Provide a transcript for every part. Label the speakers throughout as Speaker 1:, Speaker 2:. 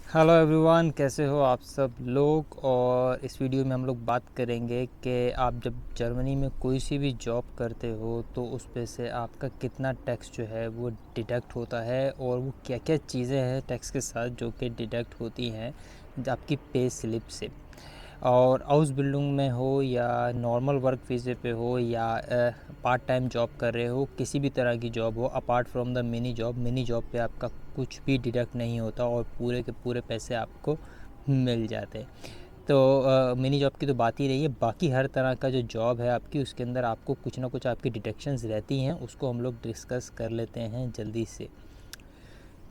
Speaker 1: Hello everyone, कैसे हो आप सब लोग। और इस वीडियो में हम लोग बात करेंगे कि आप जब जर्मनी में कोई सी भी जॉब करते हो तो उस पे से आपका कितना टैक्स जो है वो डिडक्ट होता है और वो क्या क्या चीज़ें हैं टैक्स के साथ जो कि डिडक्ट होती हैं आपकी पे स्लिप से। और हाउस बिल्डिंग में हो या नॉर्मल वर्क वीज़े पे हो या पार्ट टाइम जॉब कर रहे हो, किसी भी तरह की जॉब हो apart from the mini job पे आपका कुछ भी डिडक्ट नहीं होता और पूरे के पूरे पैसे आपको मिल जाते हैं। तो मिनी जॉब की तो बात ही रही है, बाकी हर तरह का जो जॉब है आपकी उसके अंदर आपको कुछ ना कुछ आपकी डिडक्शंस रहती हैं, उसको हम लोग डिस्कस कर लेते हैं जल्दी से।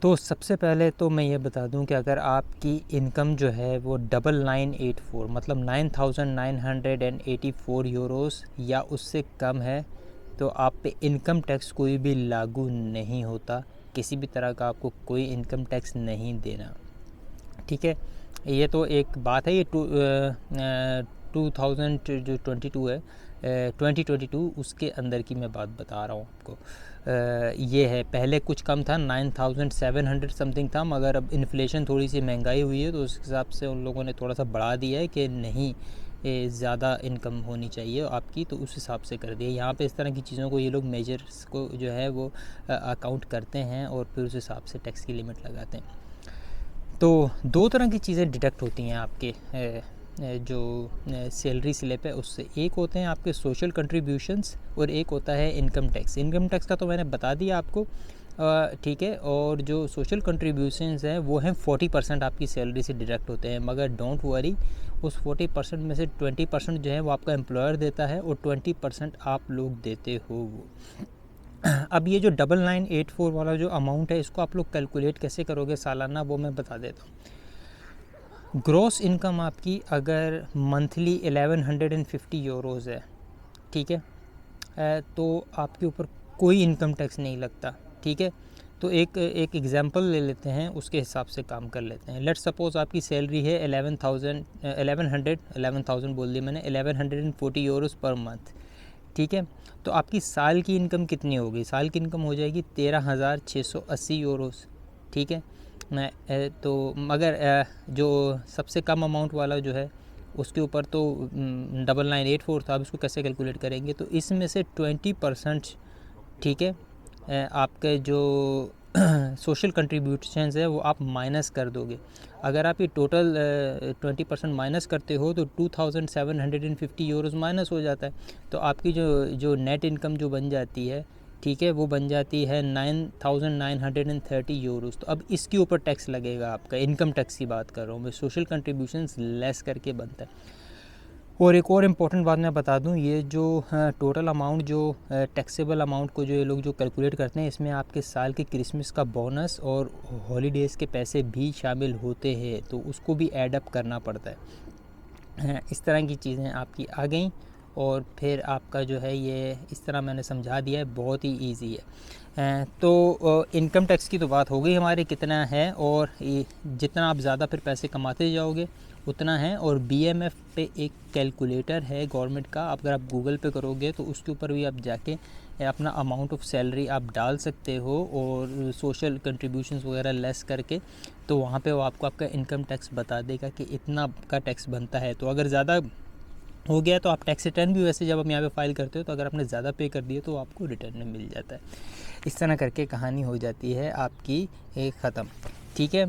Speaker 1: तो सबसे पहले तो मैं ये बता दूं कि अगर आपकी इनकम जो है वो 9984 मतलब 9984 यूरोस या उससे कम है तो आप पे इनकम टैक्स कोई भी लागू नहीं होता। किसी भी तरह का आपको कोई इनकम टैक्स नहीं देना, ठीक है। ये तो एक बात है। ये 2000 जो 22 है, 2022 उसके अंदर की मैं बात बता रहा हूँ आपको। ये है, पहले कुछ कम था, 9700 समथिंग था, मगर अब इन्फ्लेशन थोड़ी सी महंगाई हुई है तो उस हिसाब से उन लोगों ने थोड़ा सा बढ़ा दिया है कि नहीं ज़्यादा इनकम होनी चाहिए आपकी, तो उस हिसाब से कर दिया। यहाँ पे इस तरह की चीज़ों को ये लोग मेजर्स को जो है वो अकाउंट करते हैं और फिर उस हिसाब से टैक्स की लिमिट लगाते हैं। तो दो तरह की चीज़ें डिडक्ट होती हैं आपके जो सैलरी स्लिप है उससे। एक होते हैं आपके सोशल कंट्रीब्यूशंस और एक होता है इनकम टैक्स। इनकम टैक्स का तो मैंने बता दिया आपको, ठीक है। और जो सोशल कंट्रीब्यूशंस हैं वो हैं 40% आपकी सैलरी से डिडक्ट होते हैं, मगर डोंट वरी, उस 40% में से 20% जो है वो आपका एम्प्लॉयर देता है और 20% आप लोग देते हो वो। अब ये जो 9984 वाला जो अमाउंट है इसको आप लोग कैलकुलेट कैसे करोगे सालाना, वो मैं बता देता हूँ। ग्रॉस इनकम आपकी अगर मंथली 1150 यूरोज़ है, ठीक है, तो आपके ऊपर कोई इनकम टैक्स नहीं लगता, ठीक है। तो एक एक एग्जांपल ले लेते हैं, उसके हिसाब से काम कर लेते हैं। लेट्स सपोज़ आपकी सैलरी है 11,000 बोल दी मैंने, 1140 यूरोज़ पर मंथ, ठीक है। तो आपकी साल की इनकम कितनी होगी? साल की इनकम हो जाएगी 13,680 यूरोस, ठीक है। तो मगर जो सबसे कम अमाउंट वाला जो है उसके ऊपर तो 9984 था। अब इसको कैसे कैलकुलेट करेंगे? तो इसमें से 20%, ठीक है, आपके जो सोशल कंट्रीब्यूशंस है वो आप माइनस कर दोगे। अगर आप ये टोटल 20% माइनस करते हो तो 2750 यूरोज़ माइनस हो जाता है। तो आपकी जो जो नेट इनकम जो बन जाती है, ठीक है, वो बन जाती है 9930 यूरोज़। तो अब इसके ऊपर टैक्स लगेगा आपका, इनकम टैक्स की बात कर रहा हूँ मैं, सोशल कंट्रीब्यूशंस लेस करके बनता है। और एक और इम्पॉर्टेंट बात मैं बता दूं, ये जो टोटल अमाउंट जो टैक्सेबल अमाउंट को जो ये लोग जो कैलकुलेट करते हैं, इसमें आपके साल के क्रिसमस का बोनस और हॉलीडेज़ के पैसे भी शामिल होते हैं, तो उसको भी ऐड अप करना पड़ता है। इस तरह की चीज़ें आपकी आ गई और फिर आपका जो है ये इस तरह मैंने समझा दिया है, बहुत ही ईजी है। तो इनकम टैक्स की तो बात हो गई हमारी कितना है, और जितना आप ज़्यादा फिर पैसे कमाते जाओगे उतना है। और बीएमएफ पे एक कैलकुलेटर है गवर्नमेंट का, अगर आप गूगल पे करोगे तो उसके ऊपर भी आप जाके अपना अमाउंट ऑफ सैलरी आप डाल सकते हो और सोशल कंट्रीब्यूशंस वगैरह लेस करके, तो वहाँ पे वो आपको आपका इनकम टैक्स बता देगा कि इतना का टैक्स बनता है। तो अगर ज़्यादा हो गया तो आप टैक्स रिटर्न भी वैसे जब आप यहाँ पे फाइल करते हो तो अगर आपने ज़्यादा पे कर दिए तो आपको रिटर्न में मिल जाता है। इस तरह करके कहानी हो जाती है आपकी ख़त्म, ठीक है।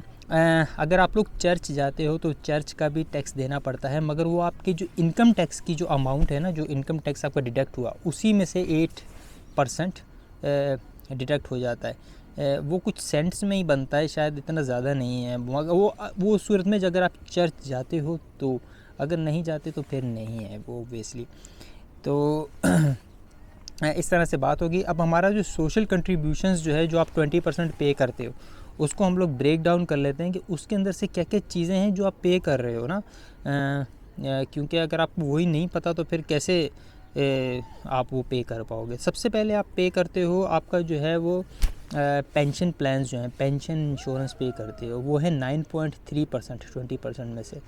Speaker 1: अगर आप लोग चर्च जाते हो तो चर्च का भी टैक्स देना पड़ता है, मगर वो आपकी जो इनकम टैक्स की जो अमाउंट है ना, जो इनकम टैक्स आपका डिडक्ट हुआ उसी में से 8% डिडक्ट हो जाता है। वो कुछ सेंट्स में ही बनता है, शायद इतना ज़्यादा नहीं है, मगर वो उस सूरत में अगर आप चर्च जाते हो तो, अगर नहीं जाते तो फिर नहीं है वो ओबियसली। तो इस तरह से बात होगी। अब हमारा जो सोशल कंट्रीब्यूशंस जो है, जो आप 20% पे करते हो, उसको हम लोग ब्रेक डाउन कर लेते हैं कि उसके अंदर से क्या क्या चीज़ें हैं जो आप पे कर रहे हो ना। क्योंकि अगर आपको वही नहीं पता तो फिर कैसे आप वो पे कर पाओगे। सबसे पहले आप पे करते हो, आपका जो है वो पेंशन प्लान्स जो हैं, पेंशन इंश्योरेंस पे करते हो, वो है 9.3%, 20% में से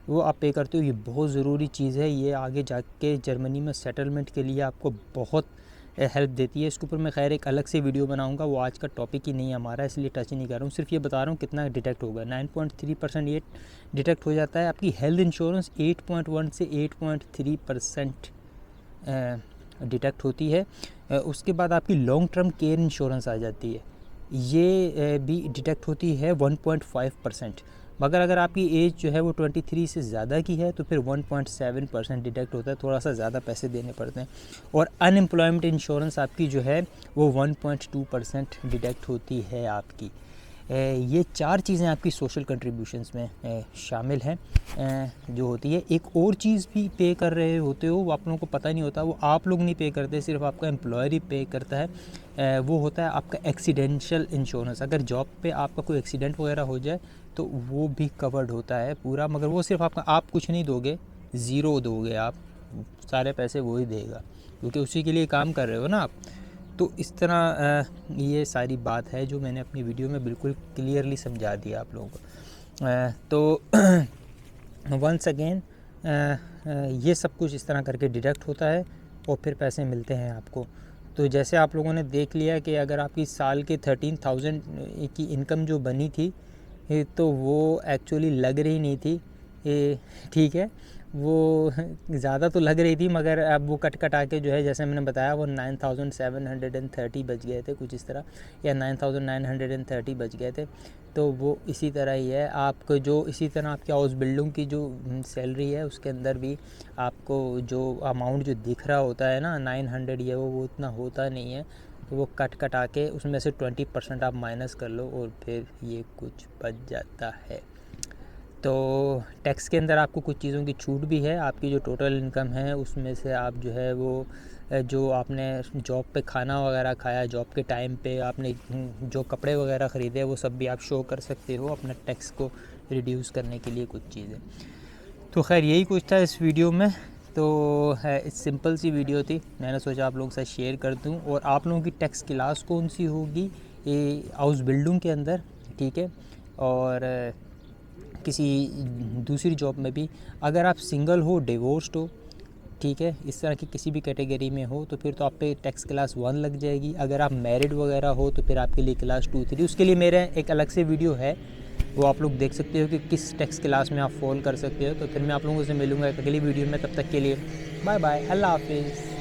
Speaker 1: वो आप पे करते हो। ये बहुत ज़रूरी चीज़ है, ये आगे जाके जर्मनी में सेटलमेंट के लिए आपको बहुत हेल्प देती है। इसके ऊपर मैं खैर एक अलग से वीडियो बनाऊंगा, वो आज का टॉपिक ही नहीं है हमारा, इसलिए टच नहीं कर रहा हूँ। सिर्फ ये बता रहा हूँ कितना डिटेक्ट होगा। 9.3% ये डिटेक्ट हो जाता है। आपकी हेल्थ इंश्योरेंस 8.1 से 8.3% डिटेक्ट होती है। उसके बाद आपकी लॉन्ग टर्म केयर इंश्योरेंस आ जाती है, ये भी डिटेक्ट होती है 1.5%। मगर अगर आपकी एज जो है वो 23 से ज़्यादा की है तो फिर 1.7% डिटेक्ट होता है, थोड़ा सा ज़्यादा पैसे देने पड़ते हैं। और अनएम्प्लॉयमेंट इंश्योरेंस आपकी जो है वो 1.2% डिटेक्ट होती है आपकी। ये 4 चीज़ें आपकी सोशल कंट्रीब्यूशंस में शामिल हैं जो होती है। एक और चीज़ भी पे कर रहे होते हो, वो आप लोगों को पता नहीं होता, वो आप लोग नहीं पे करते, सिर्फ आपका एम्प्लॉयर ही पे करता है। वो होता है आपका एक्सीडेंशियल इंश्योरेंस। अगर जॉब पे आपका कोई एक्सीडेंट वगैरह हो जाए तो वो भी कवर्ड होता है पूरा, मगर वो सिर्फ आपका, आप कुछ नहीं दोगे, ज़ीरो दोगे आप, सारे पैसे वो ही देगा, क्योंकि उसी के लिए काम कर रहे हो ना आप। तो इस तरह ये सारी बात है जो मैंने अपनी वीडियो में बिल्कुल क्लियरली समझा दिया आप लोगों को। तो वंस अगेन ये सब कुछ इस तरह करके डिडक्ट होता है और फिर पैसे मिलते हैं आपको। तो जैसे आप लोगों ने देख लिया कि अगर आपकी साल के 13,000 की इनकम जो बनी थी तो वो एक्चुअली लग रही नहीं थी, ठीक है, वो ज़्यादा तो लग रही थी, मगर अब वो कट कटा के जो है, जैसे मैंने बताया, वो 9,730 बच गए थे कुछ इस तरह, या 9,930 बच गए थे। तो वो इसी तरह ही है आपको, जो इसी तरह आपकी हाउस बिल्डिंग की जो सैलरी है उसके अंदर भी आपको जो अमाउंट जो दिख रहा होता है ना 900, ये वो उतना होता नहीं है। तो वो कट कटा के उसमें से 20% आप माइनस कर लो और फिर ये कुछ बच जाता है। तो टैक्स के अंदर आपको कुछ चीज़ों की छूट भी है। आपकी जो टोटल इनकम है उसमें से आप जो है वो जो आपने जॉब पे खाना वगैरह खाया, जॉब के टाइम पे आपने जो कपड़े वगैरह ख़रीदे, वो सब भी आप शो कर सकते हो अपना टैक्स को रिड्यूस करने के लिए कुछ चीज़ें। तो खैर यही कुछ था इस वीडियो में। तो है सिंपल सी वीडियो थी, मैंने सोचा आप लोगों के साथ शेयर कर दूं। और आप लोगों की टैक्स क्लास कौन सी होगी ये हाउस बिल्डिंग के अंदर, ठीक है, और किसी दूसरी जॉब में भी। अगर आप सिंगल हो, डिवोर्स्ड हो, ठीक है, इस तरह की किसी भी कैटेगरी में हो तो फिर तो आप पे टैक्स क्लास 1 लग जाएगी। अगर आप मैरिड वगैरह हो तो फिर आपके लिए क्लास 2, 3। उसके लिए मेरा एक अलग से वीडियो है, वो आप लोग देख सकते हो कि किस टैक्स क्लास में आप फॉल कर सकते हो। तो फिर मैं आप लोगों से मिलूँगा एक अगली वीडियो में, तब तक के लिए बाय बाय, अल्लाह हाफिज़।